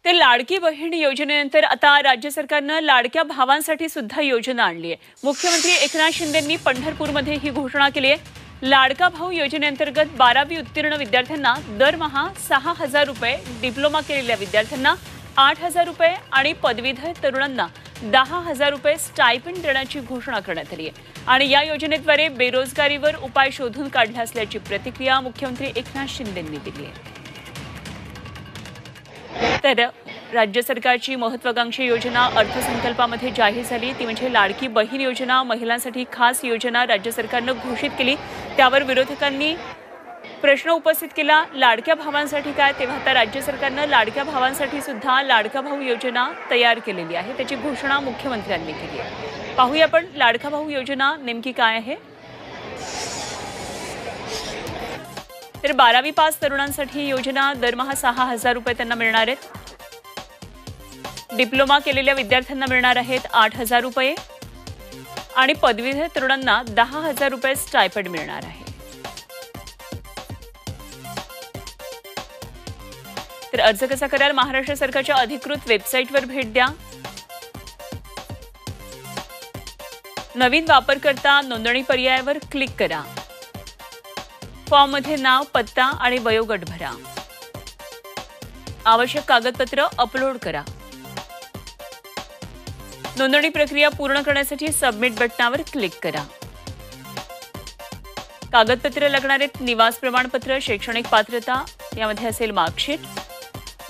तर लाडकी बहीण योजनेनंतर आता राज्य सरकारनं लाडक्या भावांसाठी सुद्धा योजना आणली आहे। मुख्यमंत्री एकनाथ शिंदेंनी पंढरपूरमध्ये ही घोषणा केली आहे। लाडका भाऊ योजनेअंतर्गत 12वी उत्तीर्ण विद्यार्थ्यांना दरमहा 6,000 रुपये, डिप्लोमा केलेल्या विद्यार्थ्यांना 8,000 रुपये आणि पदवीधर तरुणांना 10,000 रुपये स्टायपेंड देण्याची घोषणा करण्यात आली आहे। आणि या योजनेद्वारे बेरोजगारीवर उपाय शोधून काढला असल्याची प्रतिक्रिया मुख्यमंत्री एकनाथ शिंदेंनी दिली आहे। तर राज्य सरकारची महत्त्वाकांक्षी योजना अर्थसंकल्पामध्ये जाहीर झाली, ती म्हणजे लाडकी बहीण योजना। महिलांसाठी खास योजना राज्य सरकारनं घोषित केली, त्यावर विरोधकांनी प्रश्न उपस्थित केला। लाडक्या भावांसाठी काय, तेव्हा आता राज्य सरकारनं लाडक्या भावांसाठी सुद्धा लाडका भाऊ योजना तयार केलेली आहे, त्याची घोषणा मुख्यमंत्र्यांनी केली आहे। पाहूया आपण लाडका भाऊ योजना नेमकी काय आहे। तर 12वी पास तरुणांसाठी योजना दरमहा 6,000 रुपये त्यांना मिळणार आहेत। डिप्लोमा केलेल्या विद्यार्थ्यांना मिळणार आहेत 8,000 रुपये आणि पदवीधर तरुणांना 10,000 रुपये स्टायपेंड मिळणार आहे। तर अर्ज कसा कराल, महाराष्ट्र सरकारच्या अधिकृत वेबसाईटवर भेट द्या। नवीन वापरकर्ता नोंदणी पर्यायावर क्लिक करा। फॉर्ममध्ये नाव, पत्ता आणि वयोगट भरा। आवश्यक कागदपत्र अपलोड करा। नोंदणी प्रक्रिया पूर्ण करण्यासाठी सबमिट बटनावर क्लिक करा। कागदपत्र लागणार आहेत निवास प्रमाणपत्र, शैक्षणिक पात्रता, यामध्ये असेल मार्कशीट,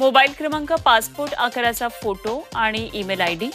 मोबाईल क्रमांक, पासपोर्ट आकाराचा फोटो आणि ईमेल आयडी।